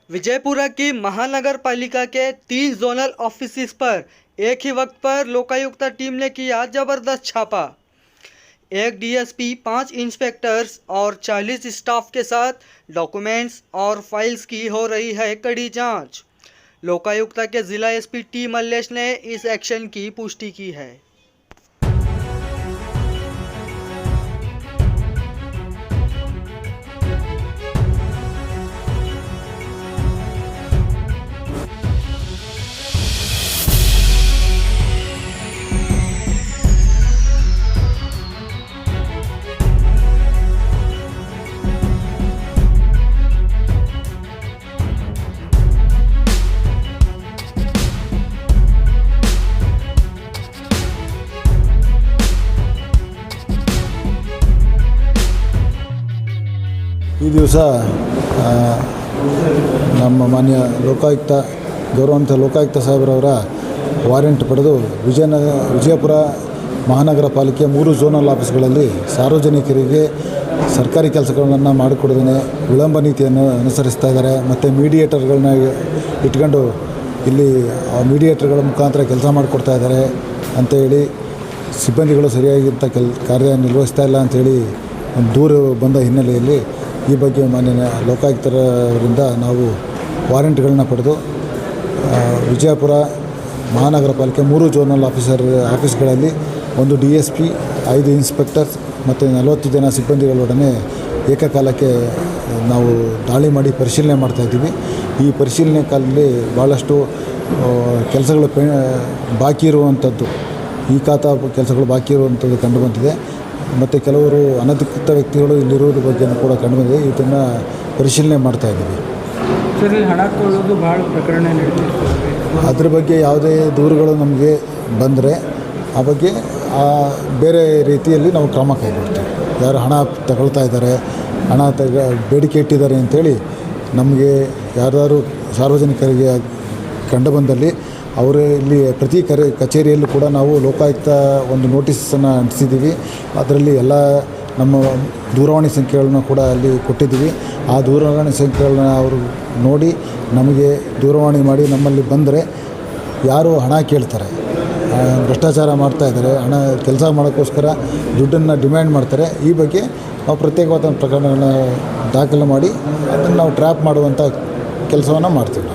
विजयपुरा की महानगर पालिका के 3 जोनल ऑफिस पर एक ही वक्त पर लोकायुक्त टीम ने किया जबरदस्त छापा। एक डीएसपी, 5 इंस्पेक्टर्स और 40 स्टाफ के साथ डॉक्यूमेंट्स और फाइल्स की हो रही है कड़ी जांच। लोकायुक्त के जिला एसपी टी मल्लेश ने इस एक्शन की पुष्टि की है। ಈ ದಿವಸ ನಮ್ಮ ಮಾನ್ಯ ಲೋಕಾಯುಕ್ತ ಗೌರವಾನ್ವಿತ ಲೋಕಾಯುಕ್ತ ಸಾಹೇಬರವರ ವಾರೆಂಟ್ ಪಡೆದು ವಿಜಯಪುರ ಮಹಾನಗರ ಪಾಲಿಕೆ 3 ಝೋನಲ್ ಆಫೀಸ್ಗಳಲ್ಲಿ ಸಾರ್ವಜನಿಕರಿಗೆ ಸರ್ಕಾರಿ ಕೆಲಸಗಳನ್ನು ಮಾಡಿಕೊಡದೇ ವಿಳಂಬ ನೀತಿಯನ್ನು ಅನುಸರಿಸ್ತಾ ಇದ್ದಾರೆ ಮತ್ತು ಮೀಡಿಯೇಟರ್ಗಳನ್ನ ಇಟ್ಕೊಂಡು ಇಲ್ಲಿ ಮೀಡಿಯೇಟರ್ಗಳ ಮುಖಾಂತರ ಕೆಲಸ ಮಾಡಿಕೊಡ್ತಾ ಇದ್ದಾರೆ ಅಂತೇಳಿ ಸಿಬ್ಬಂದಿಗಳು ಸರಿಯಾಗಿಂತ ಕಾರ್ಯನಿರ್ವಹಿಸ್ತಾ ಇಲ್ಲ ಅಂಥೇಳಿ ದೂರು ಬಂದ ಹಿನ್ನೆಲೆಯಲ್ಲಿ ಈ ಬಗ್ಗೆ ಮಾನ್ಯ ಲೋಕಾಯುಕ್ತರಿಂದ ನಾವು ವಾರೆಂಟ್ಗಳನ್ನ ಪಡೆದು ವಿಜಯಪುರ ಮಹಾನಗರ ಪಾಲಿಕೆ 3 ಝೋನಲ್ ಆಫೀಸ್ಗಳಲ್ಲಿ ಒಂದು DSP, 5 ಇನ್ಸ್ಪೆಕ್ಟರ್ಸ್ ಮತ್ತು 40 ಜನ ಸಿಬ್ಬಂದಿಗಳೊಡನೆ ಏಕಕಾಲಕ್ಕೆ ನಾವು ದಾಳಿ ಮಾಡಿ ಪರಿಶೀಲನೆ ಮಾಡ್ತಾಯಿದ್ದೀವಿ. ಈ ಪರಿಶೀಲನೆ ಕಾಲದಲ್ಲಿ ಭಾಳಷ್ಟು ಕೆಲಸಗಳು ಬಾಕಿ ಇರುವಂಥದ್ದು, ಈ ಖಾತಾ ಕೆಲಸಗಳು ಬಾಕಿ ಇರುವಂಥದ್ದು ಕಂಡುಬಂದಿದೆ. ಮತ್ತು ಕೆಲವರು ಅನಧಿಕೃತ ವ್ಯಕ್ತಿಗಳು ಇಲ್ಲಿರೋದ್ರ ಬಗ್ಗೆ ಕೂಡ ಕಂಡುಬಂದಿದೆ. ಇದನ್ನು ಪರಿಶೀಲನೆ ಮಾಡ್ತಾಯಿದ್ದೀವಿ. ಸರ್, ಇಲ್ಲಿ ಹಣ ಕೊಳ್ಳೋದು ಭಾಳ ಪ್ರಕರಣ ನಡೀತಿದೆ. ಅದ್ರ ಬಗ್ಗೆ ಯಾವುದೇ ದೂರುಗಳು ನಮಗೆ ಬಂದರೆ ಆ ಬಗ್ಗೆ ಬೇರೆ ರೀತಿಯಲ್ಲಿ ನಾವು ಕ್ರಮ ಕೈಗೊಳ್ತೀವಿ. ಯಾರು ಹಣ ತಗೊಳ್ತಾ ಇದ್ದಾರೆ, ಹಣ ಬೇಡಿಕೆ ಇಟ್ಟಿದ್ದಾರೆ ಅಂಥೇಳಿ ನಮಗೆ ಯಾರಾದರೂ ಸಾರ್ವಜನಿಕರಿಗೆ ಕಂಡುಬಂದಲ್ಲಿ ಅವರು ಇಲ್ಲಿ ಪ್ರತಿ ಕಚೇರಿಯಲ್ಲೂ ಕೂಡ ನಾವು ಲೋಕಾಯುಕ್ತ ಒಂದು ನೋಟಿಸನ್ನು ಅಂಟಿಸಿದ್ದೀವಿ. ಅದರಲ್ಲಿ ಎಲ್ಲ ನಮ್ಮ ದೂರವಾಣಿ ಸಂಖ್ಯೆಗಳನ್ನ ಕೂಡ ಅಲ್ಲಿ ಕೊಟ್ಟಿದ್ದೀವಿ. ಆ ದೂರವಾಣಿ ಸಂಖ್ಯೆಗಳನ್ನ ಅವರು ನೋಡಿ ನಮಗೆ ದೂರವಾಣಿ ಮಾಡಿ ನಮ್ಮಲ್ಲಿ ಬಂದರೆ ಯಾರು ಹಣ ಕೇಳ್ತಾರೆ, ಭ್ರಷ್ಟಾಚಾರ ಮಾಡ್ತಾಯಿದ್ದಾರೆ, ಹಣ ಕೆಲಸ ಮಾಡೋಕ್ಕೋಸ್ಕರ ದುಡ್ಡನ್ನು ಡಿಮ್ಯಾಂಡ್ ಮಾಡ್ತಾರೆ, ಈ ಬಗ್ಗೆ ನಾವು ಪ್ರತ್ಯೇಕವಾದ ಪ್ರಕರಣಗಳನ್ನ ದಾಖಲೆ ಮಾಡಿ ಅದನ್ನು ನಾವು ಟ್ರ್ಯಾಪ್ ಮಾಡುವಂಥ ಕೆಲಸವನ್ನು ಮಾಡ್ತೀವಿ.